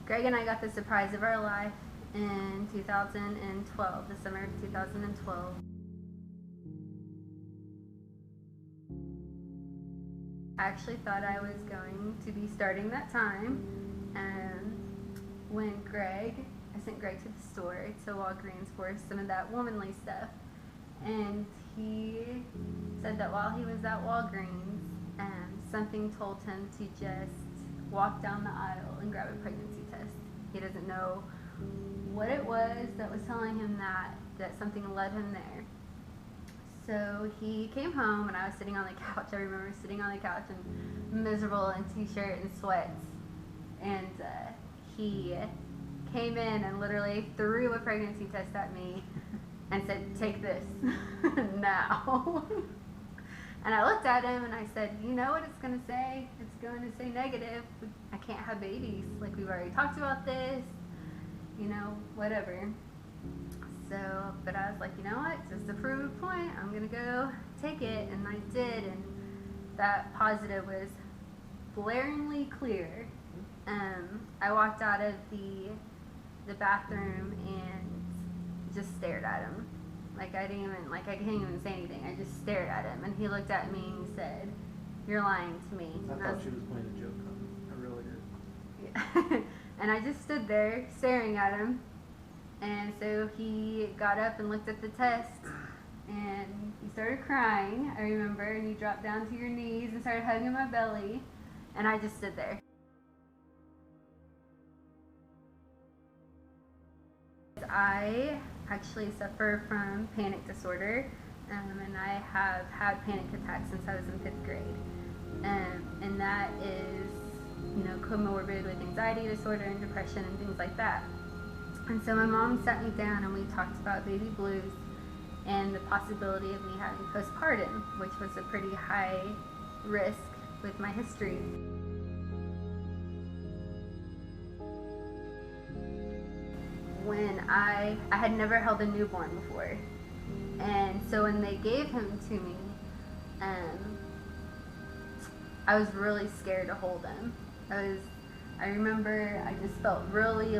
Greg and I got the surprise of our life in 2012, the summer of 2012. I actually thought I was going to be starting that time when I sent Greg to the store, to Walgreens, for some of that womanly stuff. And he said that while he was at Walgreens, something told him to just walk down the aisle and grab a pregnancy test. He doesn't know what it was that was telling him that something led him there. So he came home, and I was sitting on the couch. I remember sitting on the couch and miserable in t-shirt and sweats. And he came in and literally threw a pregnancy test at me and said, "Take this now." And I looked at him and I said, "You know what it's going to say? It's going to say negative. I can't have babies. Like, we've already talked about this, whatever." So, but I was like, you know what? Just to prove a point, I'm going to go take it. And I did. And that positive was blaringly clear. I walked out of the bathroom and just stared at him. I can't even say anything. I just stared at him, and he looked at me and he said, "You're lying to me." I thought she was playing a joke on me. I really did. Yeah. And I just stood there staring at him. And so he got up and looked at the test, and he started crying, I remember, and you dropped down to your knees and started hugging my belly, and I just stood there. I actually suffer from panic disorder, and I have had panic attacks since I was in 5th grade. And that is, comorbid with anxiety disorder and depression and things like that. And so my mom sat me down and we talked about baby blues and the possibility of me having postpartum, which was a pretty high risk with my history. When I had never held a newborn before, and so when they gave him to me, I was really scared to hold him. I remember I just felt really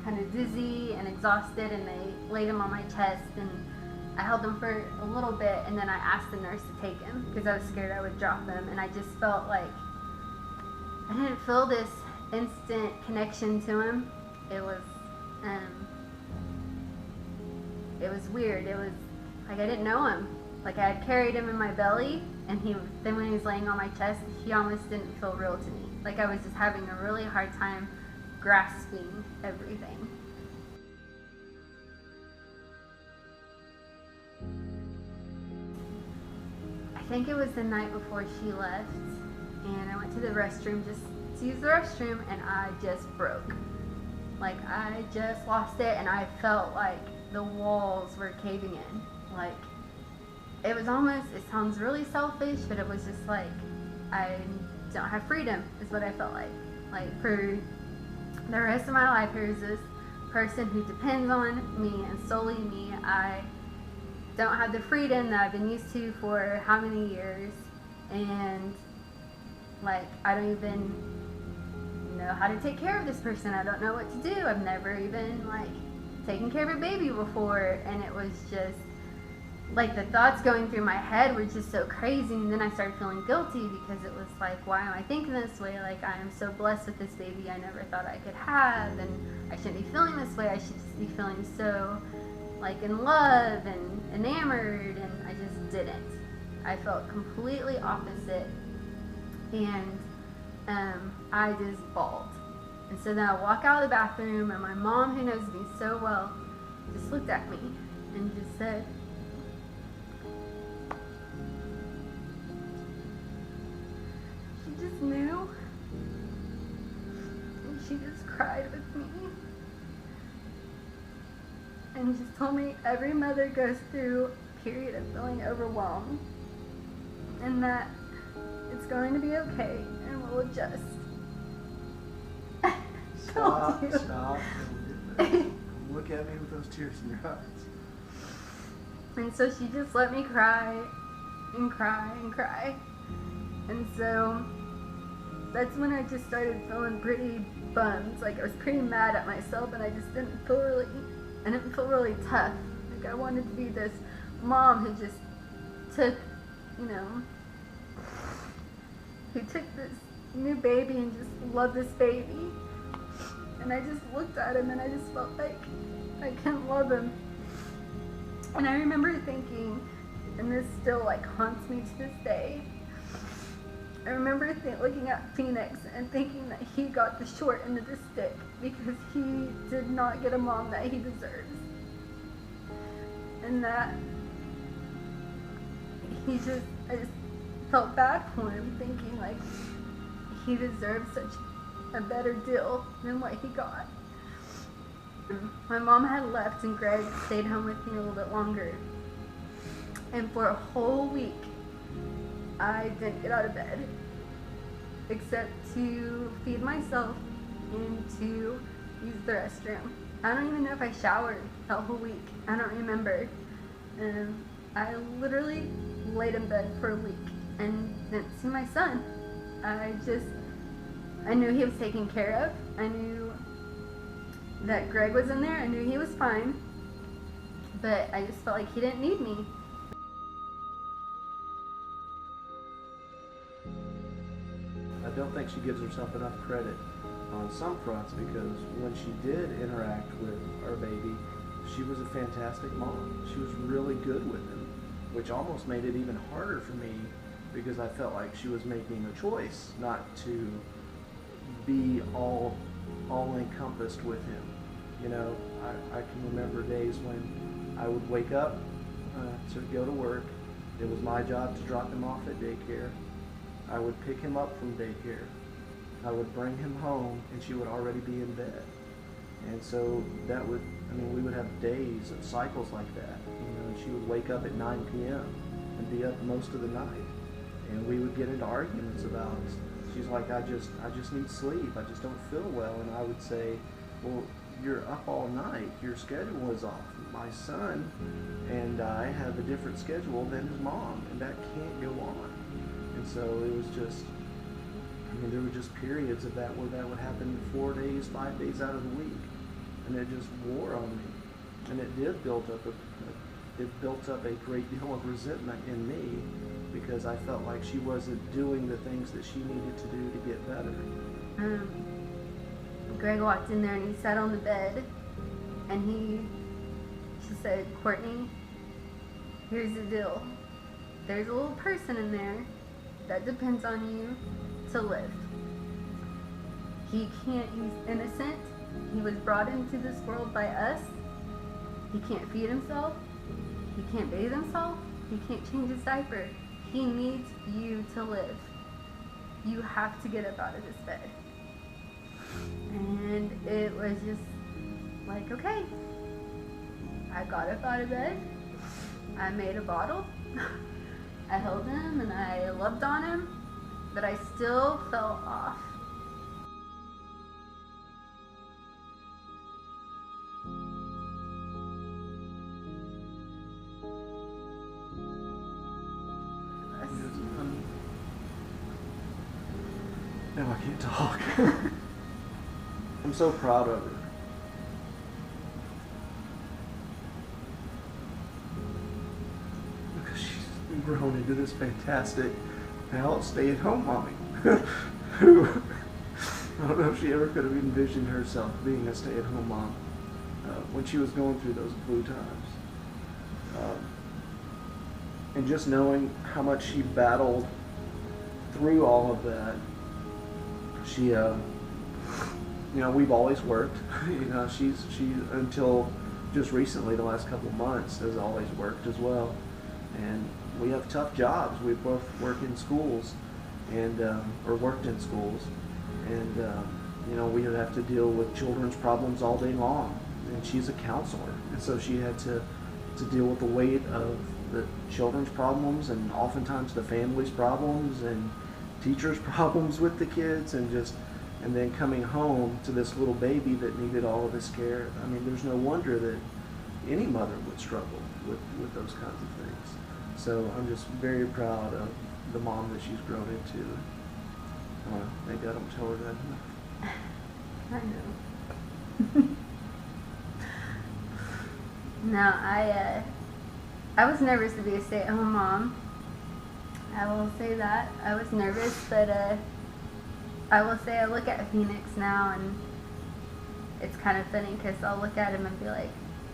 kind of dizzy and exhausted, and they laid him on my chest, and I held him for a little bit, and then I asked the nurse to take him because I was scared I would drop him, and I just felt like I didn't feel this instant connection to him. It was weird. It was like I didn't know him. Like I had carried him in my belly, and then when he was laying on my chest, he almost didn't feel real to me. Like I was just having a really hard time grasping everything. I think it was the night before she left, and I went to the restroom just to use the restroom, and I just broke. Like I just lost it, and I felt like the walls were caving in. Like it was almost, it sounds really selfish, but it was just like I don't have freedom is what I felt like. Like for the rest of my life, here's this person who depends on me and solely me. I don't have the freedom that I've been used to for how many years, and like I don't even know how to take care of this person. I don't know what to do. I've never even taken care of a baby before, and it was just like the thoughts going through my head were just so crazy. And then I started feeling guilty because it was like, why am I thinking this way? Like I am so blessed with this baby I never thought I could have, and I shouldn't be feeling this way. I should just be feeling so in love and enamored, and I just didn't. I felt completely opposite, and I just bawled. And so then I walk out of the bathroom, and my mom, who knows me so well, just looked at me and just said, she just knew, and she just cried with me, and just told me every mother goes through a period of feeling overwhelmed, and that it's going to be okay, and we'll adjust. Stop. Look at me with those tears in your eyes. And so she just let me cry and cry and cry. And so that's when I just started feeling pretty bummed. Like, I was pretty mad at myself, and I just didn't feel really tough. Like, I wanted to be this mom who just took, who took this new baby and just loved this baby. And I just looked at him and I just felt like I couldn't love him. And I remember thinking, and this still like haunts me to this day, I remember looking at Phoenix and thinking that he got the short end of the stick because he did not get a mom that he deserves. And that I just felt bad for him, thinking like he deserved such a better deal than what he got. My mom had left and Greg stayed home with me a little bit longer. And for a whole week, I didn't get out of bed except to feed myself and to use the restroom. I don't even know if I showered that whole week. I don't remember. I literally laid in bed for a week and didn't see my son. I knew he was taken care of. I knew that Greg was in there. I knew he was fine. But I just felt like he didn't need me. I don't think she gives herself enough credit on some fronts, because when she did interact with our baby, she was a fantastic mom. She was really good with him, which almost made it even harder for me because I felt like she was making a choice not to be all encompassed with him. I can remember days when I would wake up to go to work. It was my job to drop him off at daycare. I would pick him up from daycare. I would bring him home and she would already be in bed. And so we would have days and cycles like that. And she would wake up at 9 p.m. and be up most of the night. And we would get into arguments about, she's like, I just need sleep. I just don't feel well. And I would say, well, you're up all night. Your schedule is off. My son and I have a different schedule than his mom, and that can't go on. And so it was just, there were just periods of that where that would happen 4 days, 5 days out of the week. And it just wore on me. And it did build up a great deal of resentment in me, because I felt like she wasn't doing the things that she needed to do to get better. Greg walked in there and he sat on the bed and she said, "Courtney, here's the deal. There's a little person in there that depends on you to live. He's innocent. He was brought into this world by us. He can't feed himself. He can't bathe himself. He can't change his diaper. He needs you to live. You have to get up out of this bed." And it was just like, okay. I got up out of bed. I made a bottle. I held him and I loved on him, but I still fell off. Now I can't talk. I'm so proud of her. Because she's grown into this fantastic, now stay-at-home mommy. Who, I don't know if she ever could have envisioned herself being a stay-at-home mom when she was going through those blue times. And just knowing how much she battled through all of that, she, we've always worked. She until just recently, the last couple of months, has always worked as well. And we have tough jobs. We both work in schools, and or worked in schools, and we would have to deal with children's problems all day long. And she's a counselor, and so she had to deal with the weight of the children's problems, and oftentimes the family's problems, and teachers' problems with the kids, and then coming home to this little baby that needed all of this care. There's no wonder that any mother would struggle with those kinds of things. So I'm just very proud of the mom that she's grown into. Maybe I don't tell her that enough. I know. No, I was nervous to be a stay-at-home mom. I will say that. I was nervous, but I will say I look at Phoenix now, and it's kind of funny because I'll look at him and be like,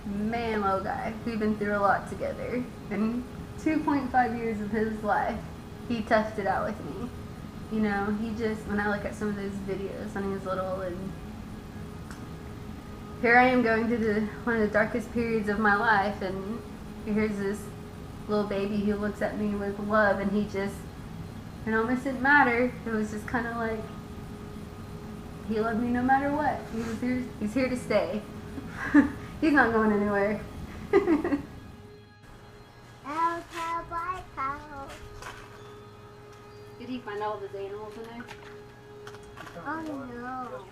man, little guy, we've been through a lot together. And 2.5 years of his life, he toughed it out with me. You know, he just, when I look at some of those videos when he was little, and here I am going through one of the darkest periods of my life, and here's this little baby who looks at me with love, and it almost didn't matter. It was just kind of like, he loved me no matter what. He's here to stay. He's not going anywhere. Did he find all of his animals in there? Oh no.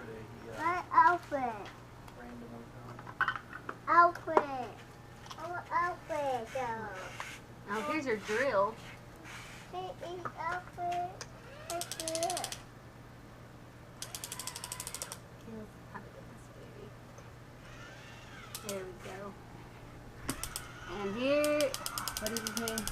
My outfit. Outfit. Oh, outfit. Oh, here's your drill. Hey, is outfit. Right here. There we go. And here, what is his name?